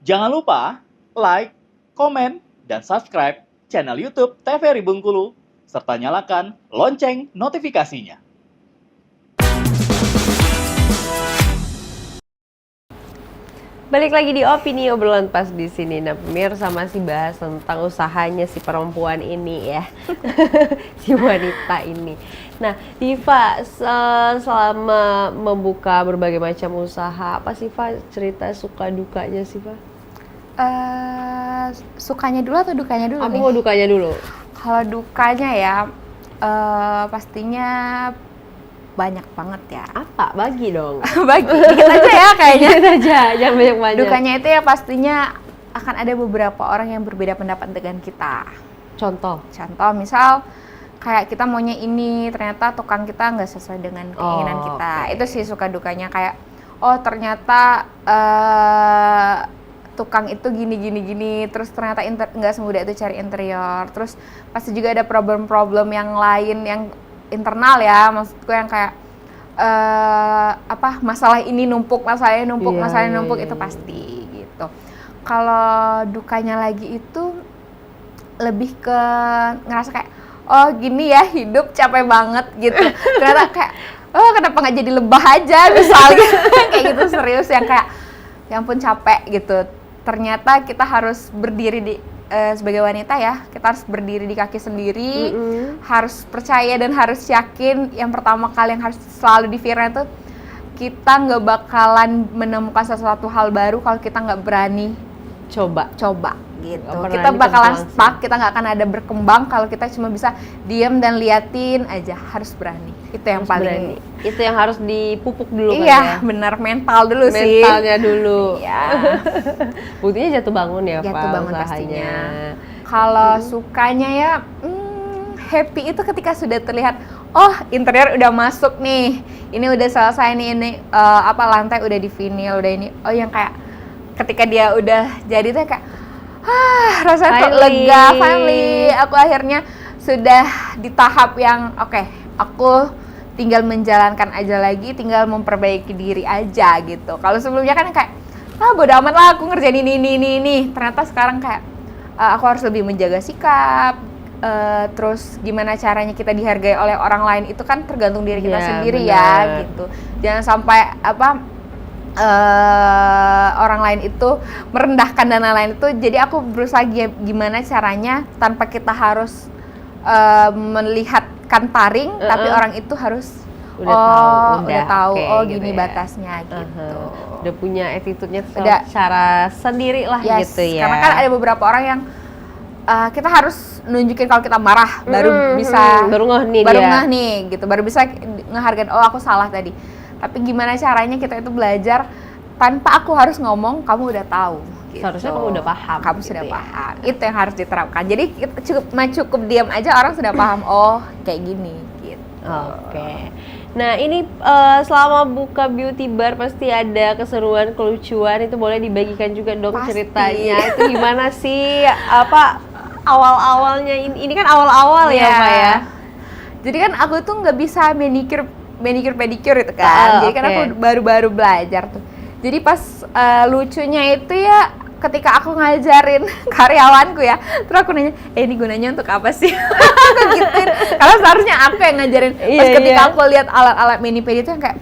Jangan lupa like, komen, dan subscribe channel YouTube TVRI Bengkulu, serta nyalakan lonceng notifikasinya. Balik lagi di Opini Obrolan Pas di sini. Nah, pemirsa masih bahas tentang usahanya si perempuan ini ya. Si wanita ini. Nah, Diva, selama membuka berbagai macam usaha, apa sih, Fa, cerita suka dukanya sih, Fa? Sukanya dulu atau dukanya dulu? Aku mau dukanya dulu. Kalau dukanya ya, pastinya banyak banget ya. Apa? Bagi dong. Bagi, dikit aja ya kayaknya. Dikit aja, jangan banyak-banyak. Dukanya itu ya pastinya akan ada beberapa orang yang berbeda pendapat dengan kita. Contoh, misal kayak kita maunya ini, ternyata tukang kita nggak sesuai dengan keinginan kita. Okay. Itu sih suka dukanya, kayak oh ternyata tukang itu gini, terus ternyata nggak semudah itu cari interior. Terus pasti juga ada problem-problem yang lain yang internal ya, maksudku yang kayak masalah ini numpuk, itu pasti gitu. Kalau dukanya lagi itu lebih ke ngerasa kayak oh gini ya hidup capek banget gitu. Ternyata kayak oh kenapa nggak jadi lebah aja misalnya. Kayak gitu, serius yang kayak ya ampun capek gitu. Ternyata kita harus berdiri di sebagai wanita ya, kita harus berdiri di kaki sendiri, harus percaya dan harus yakin. Yang pertama kali yang harus selalu dipikirin itu kita nggak bakalan menemukan sesuatu hal baru kalau kita nggak berani coba gitu. Kita bakalan stuck, kita nggak akan ada berkembang kalau kita cuma bisa diam dan liatin aja. Harus berani, itu yang harus paling berani. Itu yang harus dipupuk dulu kan iya, ya? benar, mental dulu sih. Mentalnya dulu. Iya. Buktinya jatuh bangun ya, Pak, Jatuh bangun usahanya. pastinya. Kalau sukanya ya, happy itu ketika sudah terlihat, oh interior udah masuk nih, ini udah selesai nih, ini lantai udah di vinyl, udah ini, oh yang kayak ketika dia udah jadi tuh kayak, rasanya tuh lega, finally, aku akhirnya sudah di tahap yang oke, aku tinggal menjalankan aja lagi, tinggal memperbaiki diri aja gitu. Kalau sebelumnya kan kayak, bodo amat lah aku ngerjain ini. Ternyata sekarang kayak, aku harus lebih menjaga sikap, terus gimana caranya kita dihargai oleh orang lain, itu kan tergantung diri kita sendiri bener. Ya gitu. Jangan sampai orang lain itu merendahkan dan lain-lain itu. Jadi aku berusaha gimana caranya tanpa kita harus melihatkan taring, tapi orang itu harus udah tahu, okay, gini gitu batasnya ya. Gitu. Udah punya attitude-nya secara sendiri lah gitu ya. Karena kan ada beberapa orang yang kita harus nunjukin kalau kita marah baru bisa baru ngeh nih gitu, baru bisa ngehargain oh aku salah tadi. Tapi gimana caranya kita itu belajar tanpa aku harus ngomong, kamu udah tahu. Gitu. Seharusnya kamu udah paham. Kamu gitu sudah paham. Itu yang harus diterapkan. Jadi cukup diam aja orang sudah paham. Oh kayak gini. Gitu. Oke. Nah ini selama buka beauty bar pasti ada keseruan, kelucuan, itu boleh dibagikan juga dong pasti. Ceritanya. Itu gimana sih? Awal-awalnya ini kan awal-awal ya Pak ya. Jadi kan aku tuh nggak bisa manicure pedicure itu kan. Jadi kan aku baru-baru belajar tuh. Jadi pas lucunya itu ya ketika aku ngajarin karyawanku ya, terus aku nanya, ini gunanya untuk apa sih? Aku gituin, karena seharusnya aku yang ngajarin. Pas ketika aku lihat alat-alat mani pedi itu yang kayak,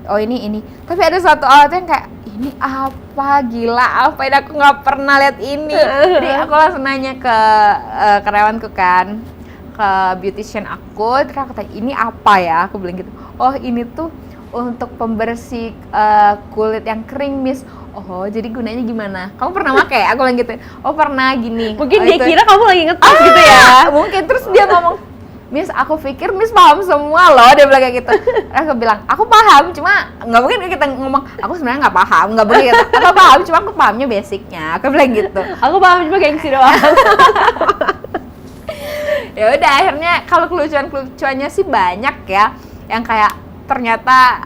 oh ini. Tapi ada satu alat yang kayak, ini apa? Gila, apa ini? Aku nggak pernah lihat ini. Jadi aku langsung nanya ke karyawanku kan, ke beautician aku, terus aku tanya, ini apa ya? Aku bilang gitu, oh ini tuh untuk pembersih kulit yang kering, Miss. Oh, jadi gunanya gimana? Kamu pernah pakai? Aku bilang gitu. Oh, pernah gini. Mungkin dia kira kamu lagi ngetes gitu ya. Mungkin. Terus dia ngomong, Miss, aku pikir Miss paham semua loh. Dia bilang kayak gitu. Aku bilang, aku paham, cuma nggak mungkin kita ngomong, aku sebenarnya nggak paham, nggak boleh gitu. Aku paham, cuma aku pahamnya basicnya. Aku bilang gitu. Aku paham cuma gengsi doang. Ya udah, akhirnya kalau kelucuannya sih banyak ya. Yang kayak ternyata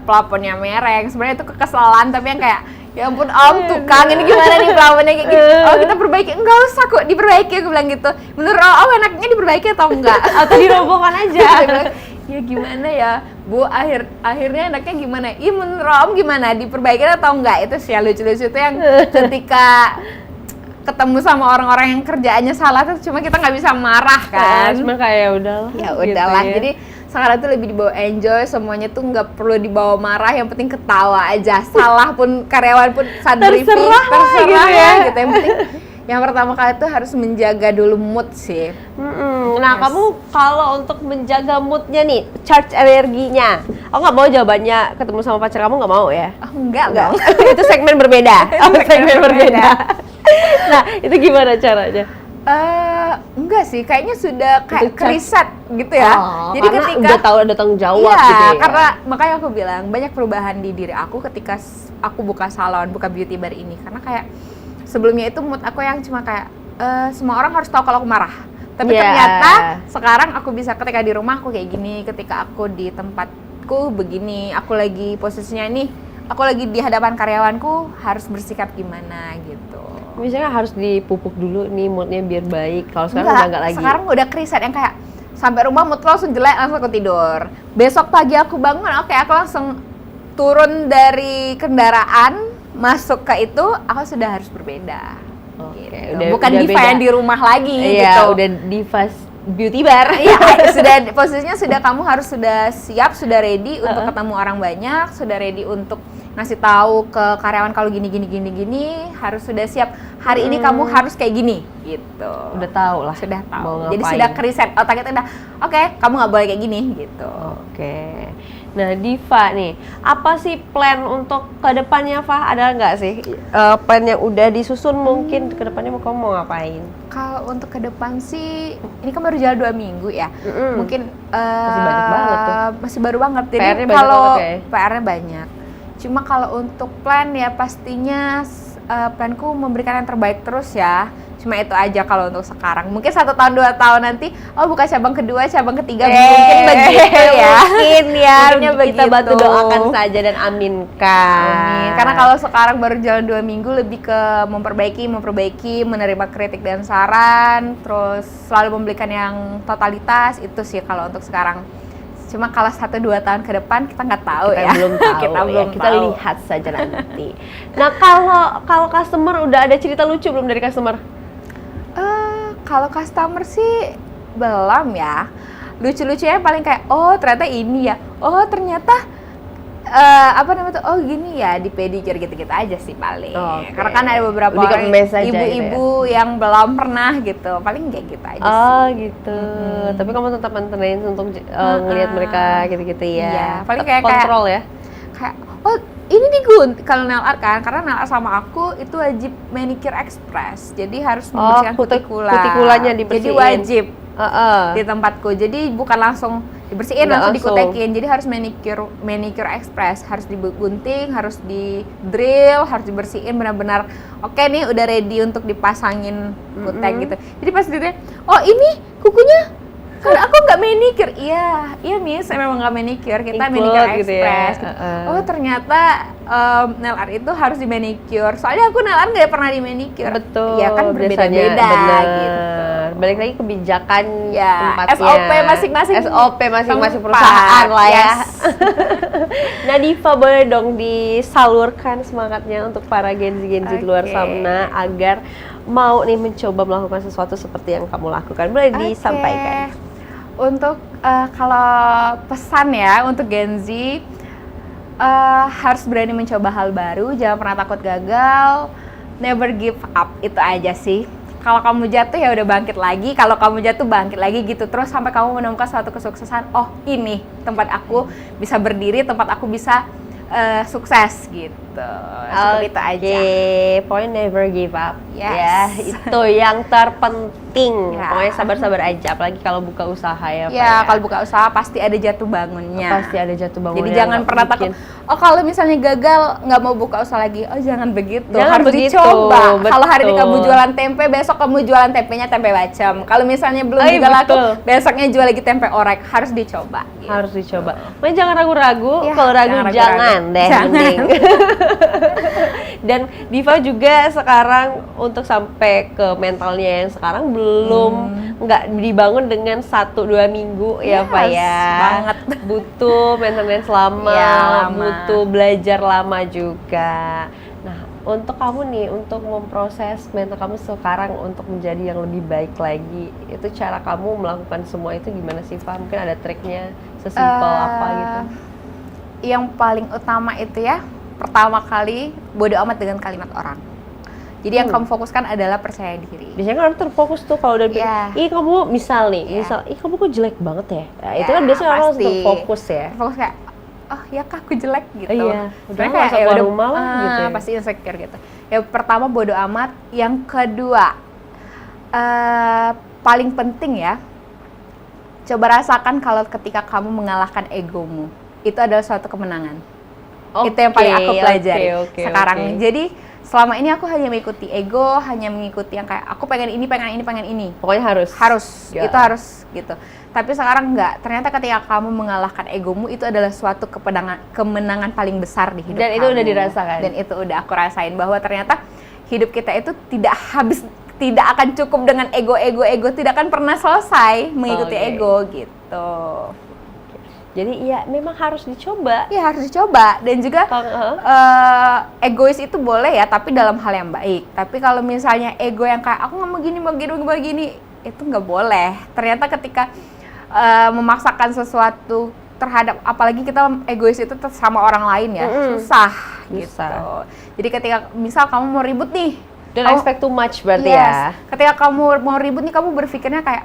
plafonnya mereng, sebenarnya itu kekesalan, tapi yang kayak ya ampun om tukang ini gimana nih plafonnya kayak gitu, oh kita perbaiki, enggak usah kok diperbaiki, aku bilang gitu, menurut om enaknya diperbaiki atau enggak, atau dirobohkan aja. Ya gimana ya, Bu, akhirnya enaknya gimana? Iya, menurut Om gimana? Diperbaikin atau enggak? Itu sih yang lucu-lucu itu yang ketika ketemu sama orang-orang yang kerjaannya salah tuh cuma kita nggak bisa marah kan. Cuma kayak udahlah. Ya udahlah. Gitu ya. Jadi sekarang tuh lebih dibawa enjoy, semuanya tuh nggak perlu dibawa marah, yang penting ketawa aja. Salah pun karyawan pun sadari terserah gitu ya. Gitu. Yang penting yang pertama kali tuh harus menjaga dulu mood sih. Nah, kamu kalau untuk menjaga moodnya nih, charge energinya, aku nggak mau jawabannya ketemu sama pacar kamu, nggak mau ya? Oh, enggak dong. Itu segmen berbeda. Segmen berbeda. Nah, itu gimana caranya? Enggak sih, kayaknya sudah kayak riset gitu ya. Jadi karena ketika udah tahu ada tanggung jawab iya, gitu ya. karena makanya aku bilang banyak perubahan di diri aku ketika aku buka salon, buka beauty bar ini. Karena kayak sebelumnya itu mood aku yang cuma kayak semua orang harus tahu kalau aku marah. Tapi ternyata sekarang aku bisa ketika di rumah aku kayak gini, ketika aku di tempatku begini, aku lagi posisinya ini, aku lagi di hadapan karyawanku harus bersikap gimana gitu. Misalnya harus dipupuk dulu nih moodnya biar baik. Kalau sekarang udah nggak lagi. Sekarang udah kriset yang kayak sampai rumah mood langsung jelek, langsung aku tidur. Besok pagi aku bangun, oke, aku langsung turun dari kendaraan, masuk ke itu, aku sudah harus berbeda. Gitu. Bukan udah diva yang di rumah lagi iya, gitu. Udah diva beauty bar. Iya, sudah posisinya sudah kamu harus sudah siap, sudah ready untuk ketemu orang banyak, sudah ready untuk ngasih tahu ke karyawan kalau gini, harus sudah siap. Hari ini kamu harus kayak gini, gitu. Udah tahu lah. Sudah tahu. Mau Jadi ngapain. sudah keriset otak itu udah, oke, kamu nggak boleh kayak gini, gitu. Oke. Nah, Diva nih, apa sih plan untuk kedepannya, Fah? Ada nggak sih plan yang udah disusun mungkin kedepannya kamu mau ngapain? Kalau untuk ke depan sih, ini kan baru jalan 2 minggu ya. Mungkin masih banyak banget tuh. Masih baru banget. Jadi PR-nya banyak kalau banget ya? PR-nya banyak. Cuma kalau untuk plan ya pastinya planku memberikan yang terbaik terus ya. Cuma itu aja kalau untuk sekarang. Mungkin 1 tahun 2 tahun nanti, buka cabang kedua, cabang ketiga, mungkin begitu ya. Mungkin ya, Mungkinnya kita bantu begitu. doakan saja dan aminkan. Amin. Karena kalau sekarang baru jalan 2 minggu, lebih ke memperbaiki, menerima kritik dan saran, terus selalu memberikan yang totalitas, itu sih kalau untuk sekarang. Cuma kalau 1-2 tahun ke depan kita nggak tahu Kita ya. belum tahu kita tahu. lihat saja nanti. Nah, kalau customer udah ada cerita lucu belum dari customer? Kalau customer sih belum ya. Lucu-lucunya paling kayak, ternyata ini ya. Ternyata gini ya, di pedicure gitu-gitu aja sih paling. Okay. Karena kan ada beberapa Lebih ke orang mes aja ibu-ibu yang belum pernah gitu. Paling kayak gitu aja sih. Gitu. Tapi kamu tetap maintenance untuk ngelihat mereka gitu-gitu ya. Iya, paling kayak kontrol ya. Kayak ini digunting kalau nail art kan, karena nail art sama aku itu wajib manicure express. Jadi harus membersihkan kutikulannya dibersihin. Jadi wajib di tempatku. Jadi bukan langsung dibersihin langsung dikutekin. Jadi harus manicure express, harus digunting, harus di drill, harus dibersihin benar-benar. Oke nih udah ready untuk dipasangin kutek gitu. Jadi pas ditanya, ini kukunya kan aku nggak manicure. Iya Miss, saya memang nggak manicure, kita Ikut manicure gitu express. ya. Ternyata nail art itu harus di manicure. Soalnya aku nail art nggak pernah di manicure. Betul. Ya kan berbeda-beda gitu. Balik lagi kebijakan tempatnya. SOP masing-masing. SOP masing-masing tempat. perusahaan lah ya. Yes. Nah, Diva boleh dong disalurkan semangatnya untuk para Gen-Z di luar sana agar mau nih mencoba melakukan sesuatu seperti yang kamu lakukan. Boleh disampaikan. Untuk kalau pesan ya untuk Gen Z, harus berani mencoba hal baru, jangan pernah takut gagal, never give up, itu aja sih. Kalau kamu jatuh ya udah bangkit lagi, kalau kamu jatuh bangkit lagi gitu terus sampai kamu menemukan suatu kesuksesan. Ini tempat aku bisa berdiri, tempat aku bisa sukses gitu. Seperti itu aja. Pokoknya never give up. Yes. Ya, itu yang terpenting. Ya. Pokoknya sabar-sabar aja, apalagi kalau buka usaha ya. Ya, kalau buka usaha pasti ada jatuh bangunnya. Pasti ada jatuh bangunnya. Jadi jangan pernah takut. Kalau misalnya gagal nggak mau buka usaha lagi, jangan begitu. Jangan harus begitu, dicoba. Kalau hari ini betul. kamu jualan tempe, besok kamu jualan tempenya tempe bacem. Kalau misalnya belum juga laku, besoknya jual lagi tempe orek. Harus dicoba. Gitu. Harus dicoba. Makanya jangan ragu-ragu. Ya, Kalau ragu jangan deh. Jangan. Mending. Dan Diva juga sekarang untuk sampai ke mentalnya yang sekarang belum nggak dibangun dengan 1-2 minggu ya Pak ya. Banget. Butuh maintenance lama, Ya, lama. butuh belajar lama juga. Nah, untuk kamu nih, untuk memproses mental kamu sekarang untuk menjadi yang lebih baik lagi, itu cara kamu melakukan semua itu gimana sih Pak? Mungkin ada triknya, sesimpel apa gitu? Yang paling utama itu ya, pertama kali bodo amat dengan kalimat orang. Jadi yang kamu fokuskan adalah percaya diri. Biasanya kan orang terfokus tuh kalau udah Iya. ih kamu misal nih, Iya. ih kamu kok jelek banget ya. Nah, itu Ya, kan biasanya orang pasti. terfokus ya. Fokus kayak, oh ya kak aku jelek gitu. Iya, udah Sebenarnya nggak usah ya keluar udah, rumah lah gitu ya. Pasti insecure gitu. Yang pertama bodo amat, yang kedua paling penting ya, coba rasakan kalau ketika kamu mengalahkan egomu, itu adalah suatu kemenangan. Itu yang paling aku pelajari sekarang. oke. Jadi selama ini aku hanya mengikuti ego, hanya mengikuti yang kayak aku pengen ini, pengen ini, pengen ini. Pokoknya harus. Ya. Itu harus gitu. Tapi sekarang enggak. Ternyata ketika kamu mengalahkan egomu, itu adalah suatu kemenangan paling besar di hidup Dan kamu. itu udah dirasakan. Dan itu udah aku rasain bahwa ternyata hidup kita itu tidak habis, tidak akan cukup dengan ego, tidak akan pernah selesai mengikuti Oke. ego gitu. Jadi iya memang harus dicoba. Ya harus dicoba. Dan juga Kalau egois itu boleh ya, tapi dalam hal yang baik. Tapi kalau misalnya ego yang kayak aku nggak mau gini, itu nggak boleh. Ternyata ketika memaksakan sesuatu terhadap, apalagi kita egois itu sama orang lain ya, susah gitu. Jadi ketika misal kamu mau ribut nih, dan expect too much berarti ya. ketika kamu mau ribut nih, kamu berpikirnya kayak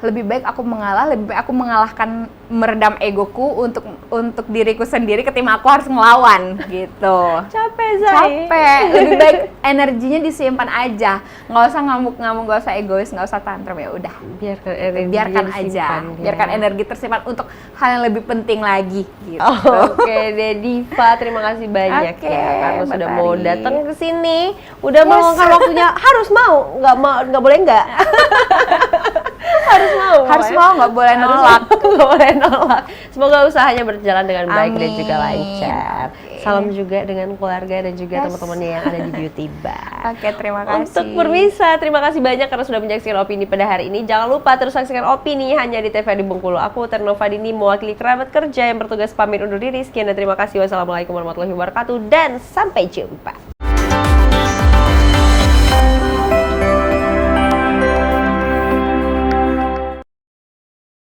lebih baik aku mengalah, lebih baik aku mengalahkan, meredam egoku untuk diriku sendiri ketimbang aku harus ngelawan gitu. Capek Zai. Capek, lebih baik energinya disimpan aja, nggak usah ngamuk-ngamuk, nggak usah egois, nggak usah tantrum, ya udah. Biarkan aja, biarkan energi tersimpan untuk hal yang lebih penting lagi gitu. Oke deh Diva, terima kasih banyak Oke, ya karena sudah Mbak mau Tari. datang ke sini, udah meluangkan waktunya. Harus mau, nggak boleh nggak. Harus mau, nggak boleh nolak. Nggak boleh nolak. Semoga usahanya berjalan dengan baik dan Amin. juga lancar. Oke. Salam juga dengan keluarga dan juga Yes. teman-temannya yang ada di Beauty Bar. Oke, terima kasih. Untuk Permisa, terima kasih banyak karena sudah menyaksikan opini pada hari ini. Jangan lupa terus saksikan opini hanya di TVRI Bengkulu. Aku Ternova Dini mewakili kerabat kerja yang bertugas pamit undur diri. Sekian dan terima kasih. Wassalamualaikum warahmatullahi wabarakatuh dan sampai jumpa.